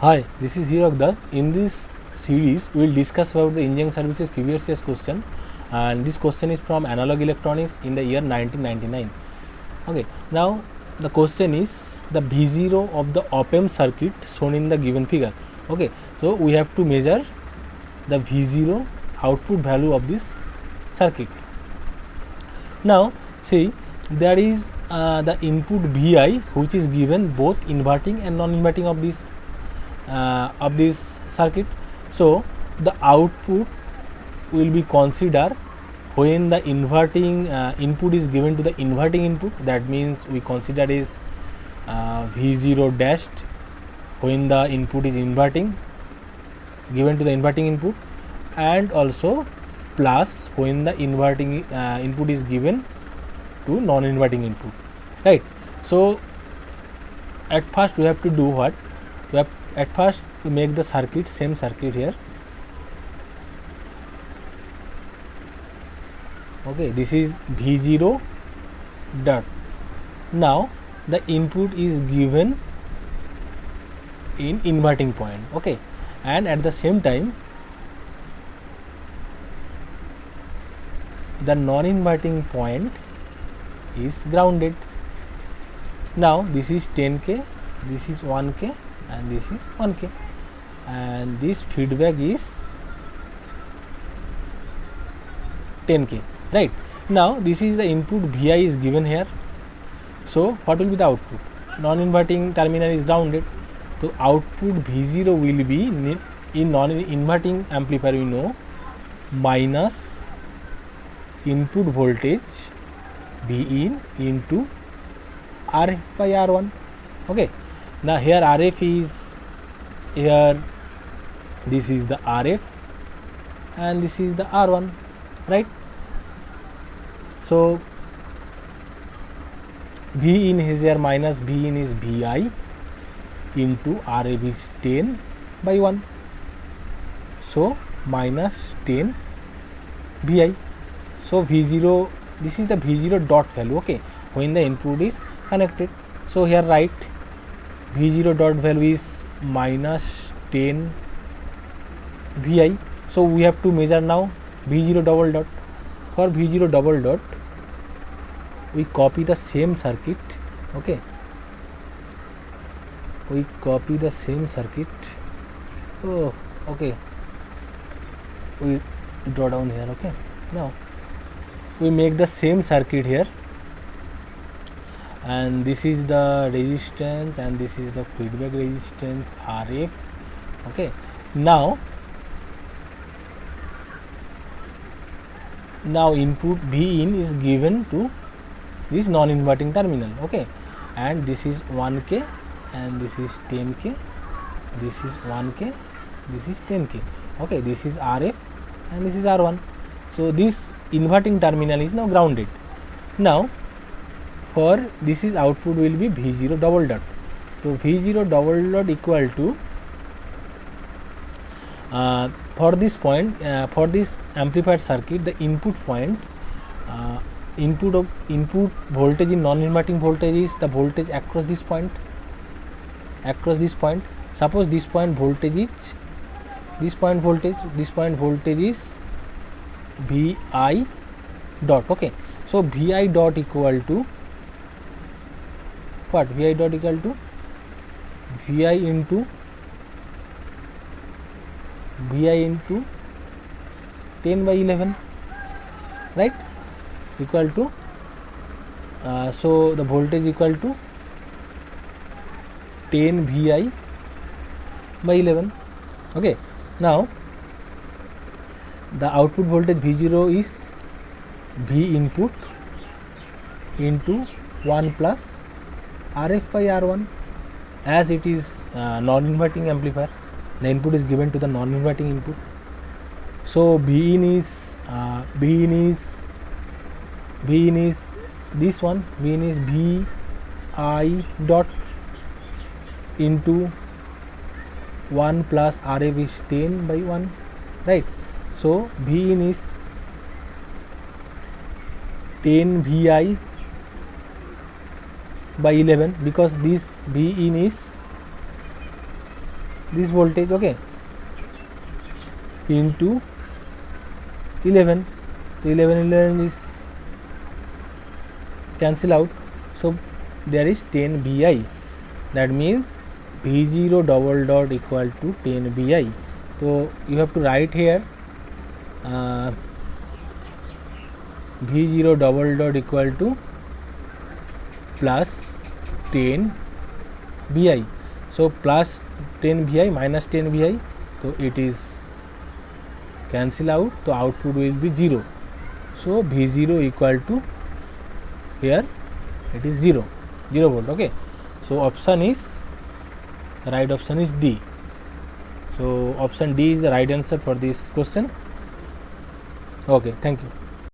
Hi, this is Hirok Das. In this series, we will discuss about the engineering services previous year's question, and this question is from analog electronics in the year 1999. Okay, now the question is the V0 of the op-amp circuit shown in the given figure. Okay, so we have to measure the V0 output value of this circuit. Now, see, there is the input Vi which is given both inverting and non-inverting of this circuit. So the output will be considered when the inverting input is given to the inverting input. That means we consider is V0 dashed when the input is inverting, given to the inverting input, and also plus when the inverting input is given to non-inverting input, right? So at first we have to do what? We have at first to make the circuit, same circuit here. Okay, this is V0 dot. Now the input is given in inverting point, okay, and at the same time the non-inverting point is grounded. Now this is 10k, this is 1k, and this is 1k, and this feedback is 10k, right? Now this is the input Vi is given here. So what will be the output? Non-inverting terminal is grounded, so output V0 will be in non-inverting amplifier, we know, minus input voltage Vin into Rf by R1. Okay, now here Rf is here, this is the Rf and this is the R1, right? So Vin is here, minus Vin is Vi into Rf is 10 by 1, so minus 10 Vi. So V0, this is the V0 dot value, okay, when the input is connected. So here write V0 dot value is minus 10 Vi. So we have to measure now V0 double dot. For V0 double dot, we copy the same circuit, okay, we copy the same circuit. Oh, okay, we draw down here, okay. Now we make the same circuit here, and this is the resistance and this is the feedback resistance Rf, okay. Now input Vin is given to this non-inverting terminal, okay, and this is 1k and this is 10k, this is 1k, this is 10k, okay, this is Rf and this is R1. So this inverting terminal is now grounded. Now for this is output will be V0 double dot. So V0 double dot equal to for this point, for this amplifier circuit, the input point, input voltage in non-inverting voltage is the voltage across this point, Suppose this point voltage is this point voltage is Vi dot, okay. So Vi dot equal to what? Vi dot equal to Vi into 10 by 11, right, equal to so the voltage equal to 10 Vi by 11, okay. Now the output voltage V0 is V input into 1 plus Rf by R1, as it is non-inverting amplifier, the input is given to the non-inverting input. So Vin is this one, Vin is Vi dot into 1 plus Rf is 10 by 1, right? So Vin is 10 Vi by 11, because this V in is this voltage, okay, into 11. So 11 is cancel out, so there is 10 Vi. That means V0 double dot equal to 10 Vi. So you have to write here V0 double dot equal to plus 10 Vi. So plus 10 Vi minus 10 Vi, so it is cancel out, so output will be 0. So V0 equal to, here it is 0 volt, okay. So option is, right option is D. So option D is the right answer for this question. Okay, thank you.